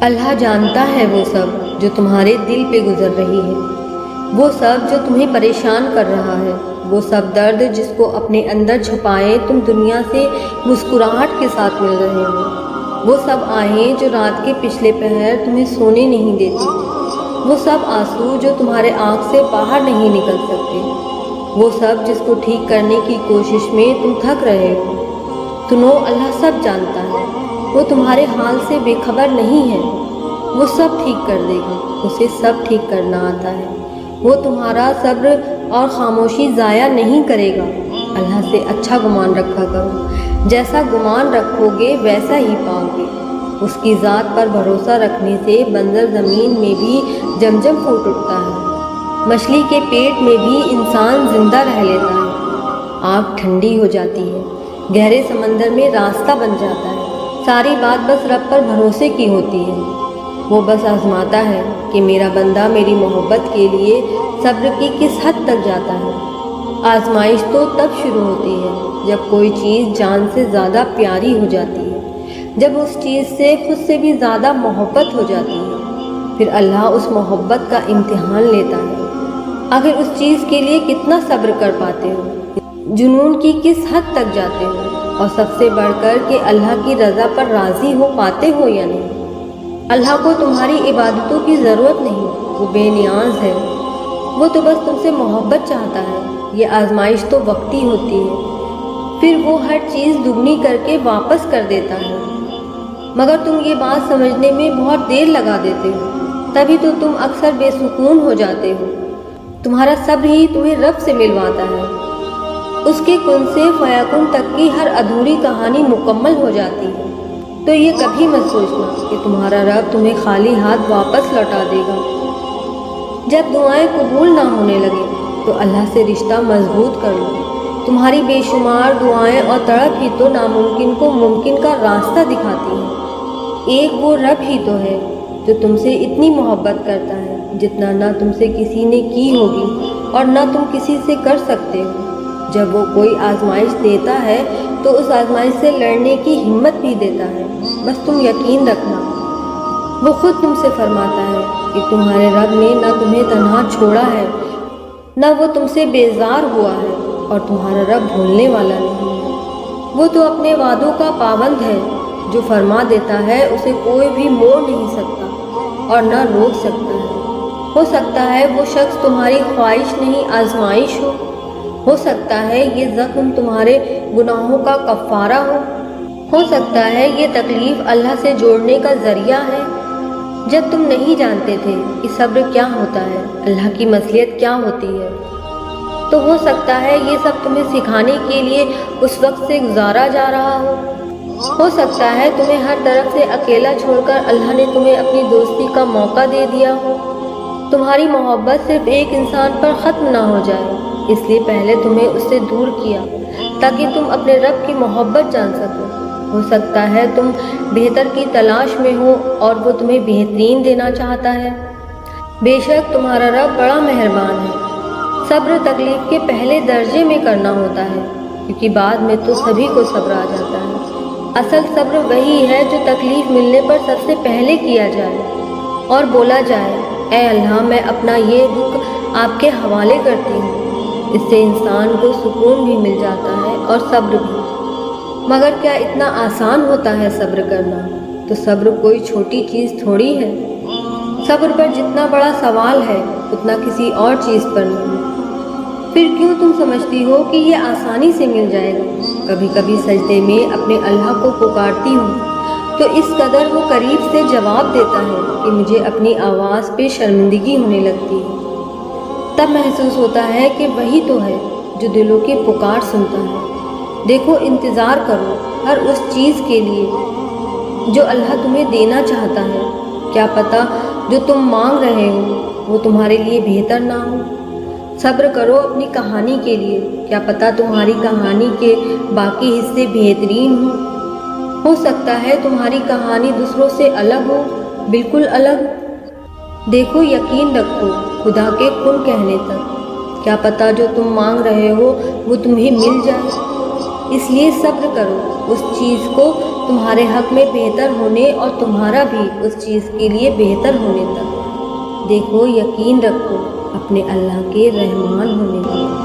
اللہ جانتا ہے وہ سب جو تمہارے دل پہ گزر رہی ہے، وہ سب جو تمہیں پریشان کر رہا ہے، وہ سب درد جس کو اپنے اندر چھپائے تم دنیا سے مسکراہٹ کے ساتھ مل رہے ہو، وہ سب آہیں جو رات کے پچھلے پہر تمہیں سونے نہیں دیتی، وہ سب آنسو جو تمہارے آنکھ سے باہر نہیں نکل سکتے، وہ سب جس کو ٹھیک کرنے کی کوشش میں تم تھک رہے ہو۔ سنو، اللہ سب جانتا ہے، وہ تمہارے حال سے بے خبر نہیں ہے، وہ سب ٹھیک کر دے گا، اسے سب ٹھیک کرنا آتا ہے، وہ تمہارا صبر اور خاموشی ضائع نہیں کرے گا۔ اللہ سے اچھا گمان رکھا کرو، جیسا گمان رکھو گے ویسا ہی پاؤ گے۔ اس کی ذات پر بھروسہ رکھنے سے بنجر زمین میں بھی جمجم پھوٹ اٹھتا ہے، مچھلی کے پیٹ میں بھی انسان زندہ رہ لیتا ہے، آگ ٹھنڈی ہو جاتی ہے، گہرے سمندر میں راستہ بن جاتا ہے۔ ساری بات بس رب پر بھروسے کی ہوتی ہے، وہ بس آزماتا ہے کہ میرا بندہ میری محبت کے لیے صبر کی کس حد تک جاتا ہے۔ آزمائش تو تب شروع ہوتی ہے جب کوئی چیز جان سے زیادہ پیاری ہو جاتی ہے، جب اس چیز سے خود سے بھی زیادہ محبت ہو جاتی ہے، پھر اللہ اس محبت کا امتحان لیتا ہے۔ آخر اس چیز کے لیے کتنا صبر کر پاتے ہو، جنون کی کس حد تک جاتے ہو، اور سب سے بڑھ کر کہ اللہ کی رضا پر راضی ہو پاتے ہو یا نہیں۔ اللہ کو تمہاری عبادتوں کی ضرورت نہیں، وہ بے نیاز ہے، وہ تو بس تم سے محبت چاہتا ہے۔ یہ آزمائش تو وقتی ہوتی ہے، پھر وہ ہر چیز دگنی کر کے واپس کر دیتا ہے، مگر تم یہ بات سمجھنے میں بہت دیر لگا دیتے ہو، تبھی تو تم اکثر بے سکون ہو جاتے ہو۔ تمہارا صبر ہی تمہیں رب سے ملواتا ہے، اس کے کن سے فیکن تک کی ہر ادھوری کہانی مکمل ہو جاتی ہے۔ تو یہ کبھی مت سوچنا کہ تمہارا رب تمہیں خالی ہاتھ واپس لوٹا دے گا۔ جب دعائیں قبول نہ ہونے لگے تو اللہ سے رشتہ مضبوط کر لو۔ تمہاری بے شمار دعائیں اور تڑپ ہی تو ناممکن کو ممکن کا راستہ دکھاتی ہیں۔ ایک وہ رب ہی تو ہے جو تم سے اتنی محبت کرتا ہے جتنا نہ تم سے کسی نے کی ہوگی اور نہ تم کسی سے کر سکتے ہو۔ جب وہ کوئی آزمائش دیتا ہے تو اس آزمائش سے لڑنے کی ہمت بھی دیتا ہے، بس تم یقین رکھنا۔ وہ خود تم سے فرماتا ہے کہ تمہارے رب نے نہ تمہیں تنہا چھوڑا ہے، نہ وہ تم سے بیزار ہوا ہے، اور تمہارا رب بھولنے والا نہیں ہے۔ وہ تو اپنے وعدوں کا پابند ہے، جو فرما دیتا ہے اسے کوئی بھی موڑ نہیں سکتا اور نہ روک سکتا ہے۔ ہو سکتا ہے وہ شخص تمہاری خواہش نہیں آزمائش ہو سکتا ہے یہ زخم تمہارے گناہوں کا کفارہ ہو سکتا ہے یہ تکلیف اللہ سے جوڑنے کا ذریعہ ہے۔ جب تم نہیں جانتے تھے کہ صبر کیا ہوتا ہے، اللہ کی مصلحت کیا ہوتی ہے، تو ہو سکتا ہے یہ سب تمہیں سکھانے کے لیے اس وقت سے گزارا جا رہا ہو سکتا ہے تمہیں ہر طرف سے اکیلا چھوڑ کر اللہ نے تمہیں اپنی دوستی کا موقع دے دیا ہو۔ تمہاری محبت صرف ایک انسان پر ختم نہ ہو جائے، اس لیے پہلے تمہیں اس سے دور کیا تاکہ تم اپنے رب کی محبت جان سکو۔ ہو سکتا ہے تم بہتر کی تلاش میں ہو اور وہ تمہیں بہترین دینا چاہتا ہے۔ بے شک تمہارا رب بڑا مہربان ہے۔ صبر تکلیف کے پہلے درجے میں کرنا ہوتا ہے، کیونکہ بعد میں تو سبھی کو صبر آ جاتا ہے۔ اصل صبر وہی ہے جو تکلیف ملنے پر سب سے پہلے کیا جائے اور بولا جائے، اے اللہ میں اپنا یہ دکھ آپ کے حوالے کرتی ہوں۔ اس سے انسان کو سکون بھی مل جاتا ہے اور صبر بھی۔ مگر کیا اتنا آسان ہوتا ہے صبر کرنا؟ تو صبر کوئی چھوٹی چیز تھوڑی ہے۔ صبر پر جتنا بڑا سوال ہے اتنا کسی اور چیز پر نہیں۔ پھر کیوں تم سمجھتی ہو کہ یہ آسانی سے مل جائے گا؟ کبھی کبھی سجدے میں اپنے اللہ کو پکارتی ہوں تو اس قدر وہ قریب سے جواب دیتا ہے کہ مجھے اپنی آواز پہ شرمندگی ہونے لگتی ہے۔ تب محسوس ہوتا ہے کہ وہی تو ہے جو دلوں کی پکار سنتا ہے۔ دیکھو، انتظار کرو ہر اس چیز کے لیے جو اللہ تمہیں دینا چاہتا ہے۔ کیا پتہ جو تم مانگ رہے ہو وہ تمہارے لیے بہتر نہ ہو۔ صبر کرو اپنی کہانی کے لیے، کیا پتہ تمہاری کہانی کے باقی حصے بہترین ہوں۔ ہو سکتا ہے تمہاری کہانی دوسروں سے الگ ہو، بالکل الگ۔ دیکھو، یقین رکھو خدا کے کن کہنے تک، کیا پتہ جو تم مانگ رہے ہو وہ تمہیں مل جائے۔ اس لیے صبر کرو اس چیز کو تمہارے حق میں بہتر ہونے اور تمہارا بھی اس چیز کے لیے بہتر ہونے تک۔ دیکھو، یقین رکھو اپنے اللہ کے رحمان ہونے پر۔